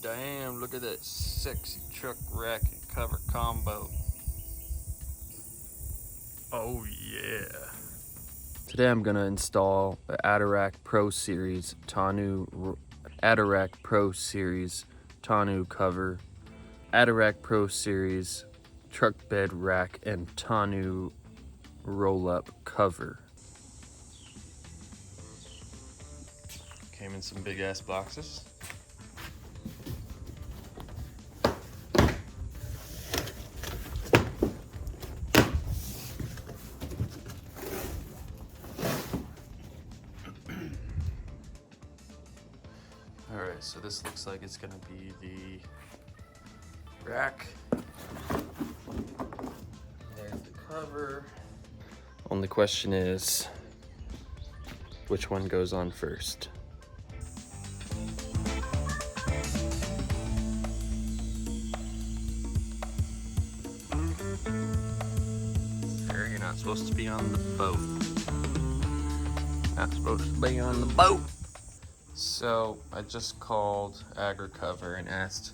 damn, look at that sexy truck rack and cover combo. Oh yeah. Today I'm gonna install the Adarac Pro Series Tonneau Adarac Pro Series tonneau cover, Adarac Pro Series truck bed rack, and tonneau roll-up cover. Came in some big ass boxes. Alright, so this looks like it's gonna be the rack. There's the cover. Only question is, which one goes on first? Sir, you're not supposed to be on the boat. Not supposed to be on the boat. So I just called Agricover and asked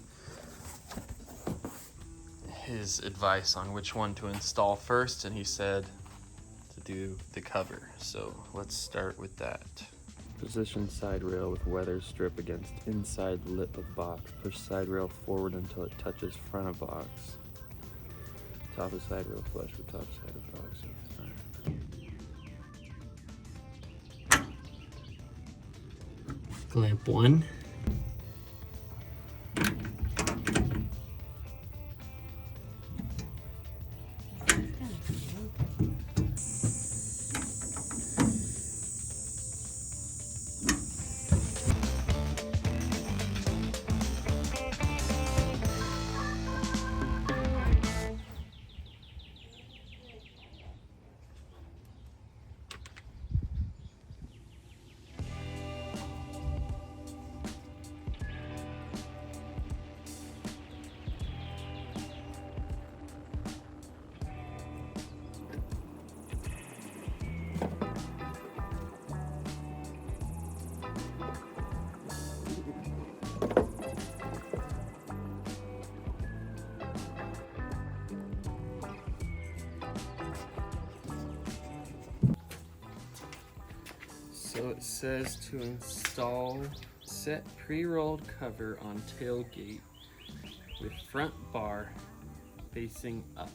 his advice on which one to install first, and he said to do the cover. So let's start with that. Position side rail with weather strip against inside lip of box. Push side rail forward until it touches front of box. Top of side rail flush with top side of box. Clamp 1. So it says to install set pre-rolled cover on tailgate with front bar facing up.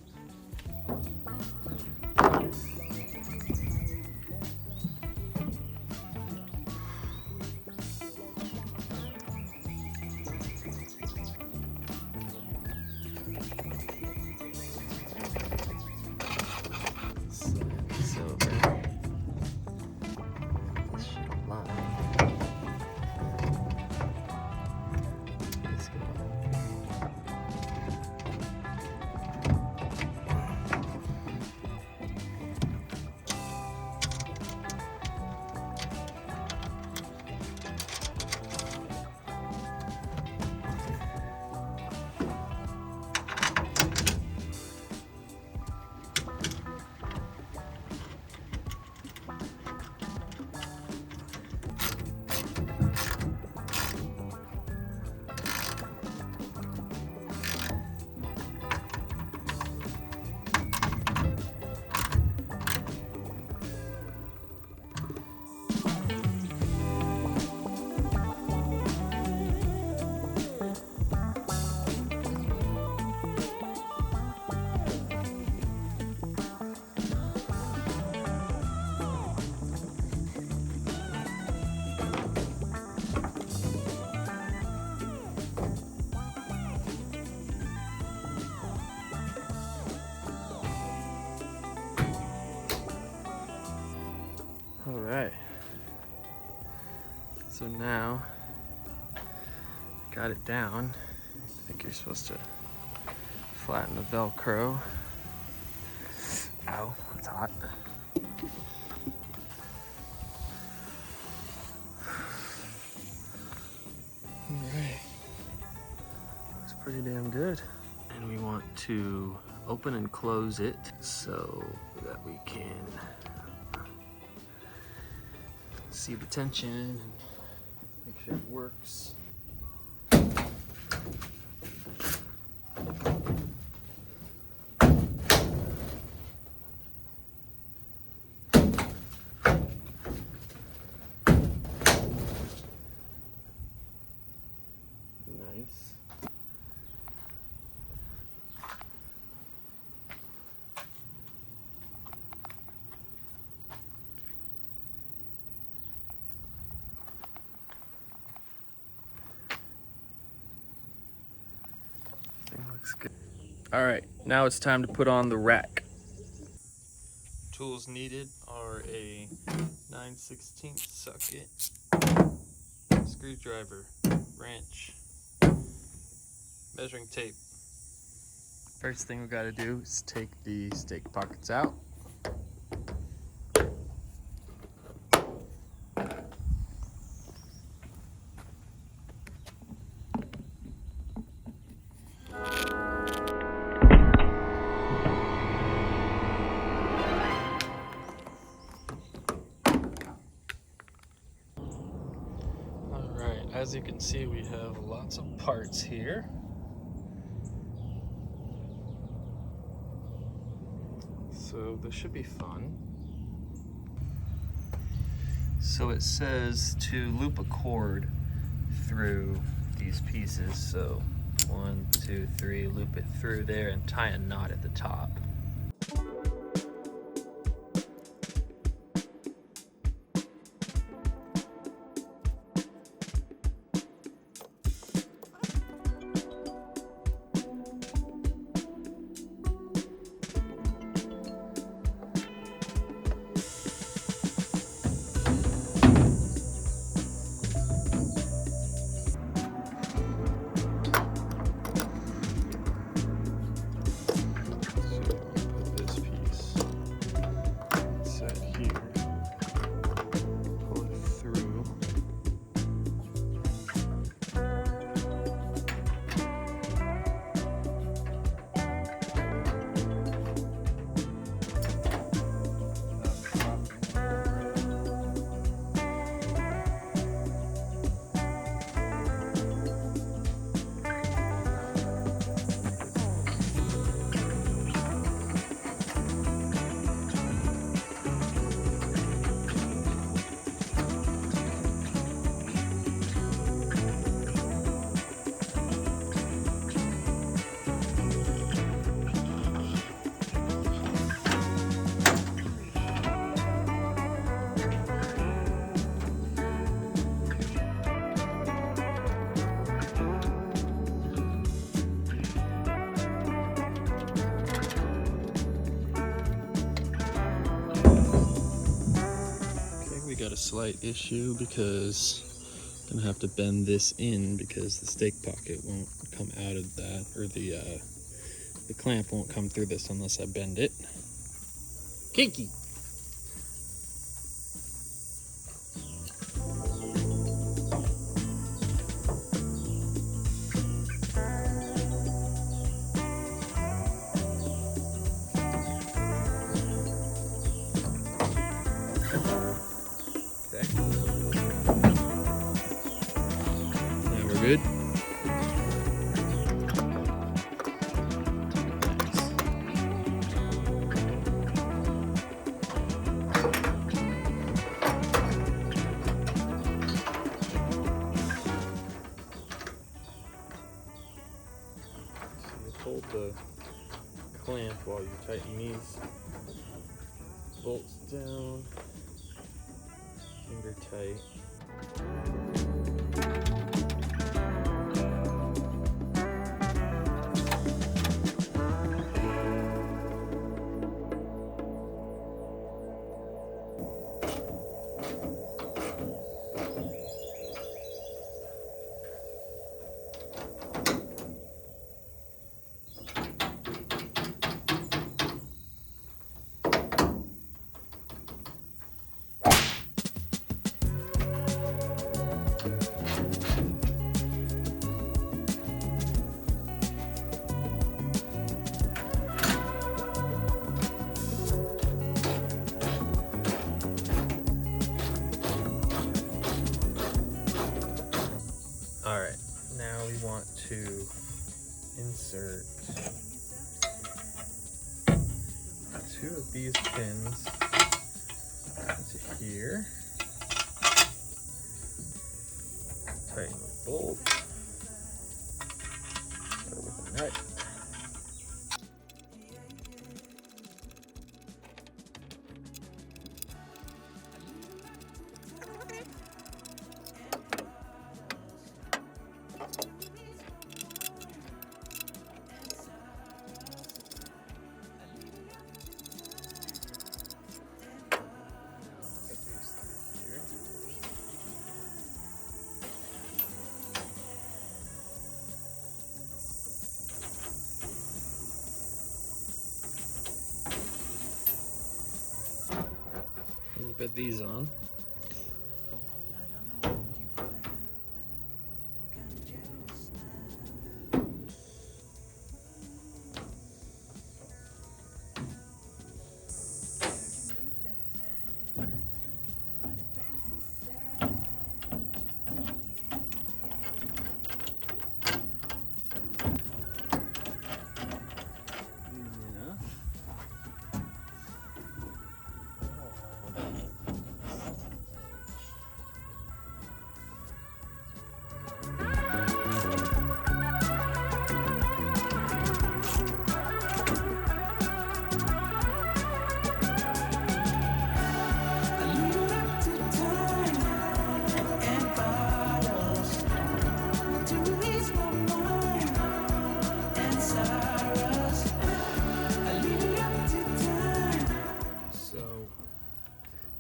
Alright, so now got it down. I think you're supposed to flatten the Velcro. Ow, it's hot. Alright, looks pretty damn good. And we want to open and close it so that we can see the tension and make sure it works. looks good. All right, now it's time to put on the rack. Tools needed are a 9/16 socket, screwdriver, wrench, measuring tape. First thing we gotta do is take the stake pockets out. Alright, as you can see, we have lots of parts here. So this should be fun. So it says to loop a cord through these pieces. So 1, 2, 3, loop it through there and tie a knot at the top. Got a slight issue because I'm gonna have to bend this in because the stake pocket won't come out of that, or the clamp won't come through this unless I bend it. Kinky. Good. So you hold the clamp while you tighten these bolts down, finger tight. Alright, now we want to insert 2 of these pins into here. Tighten the bolt with a nut. put these on.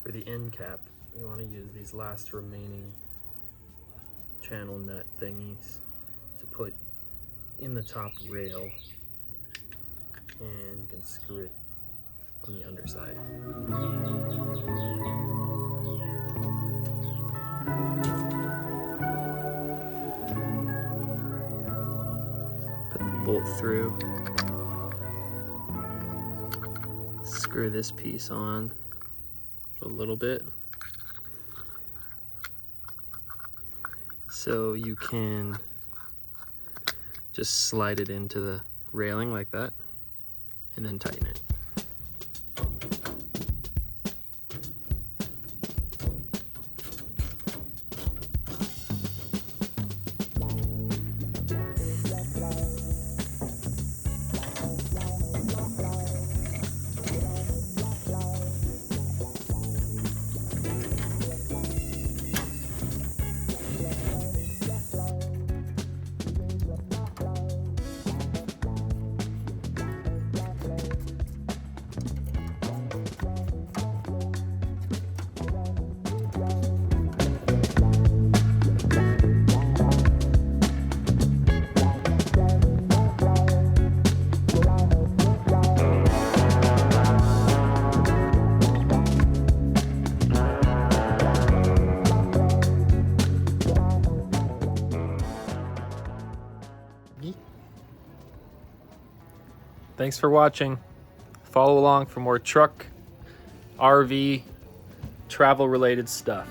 For the end cap, you want to use these last remaining channel nut thingies to put in the top rail, and you can screw it on the underside. Put the bolt through, screw this piece on a little bit so you can just slide it into the railing like that and then tighten it. Thanks for watching. Follow along for more truck, RV, travel related stuff.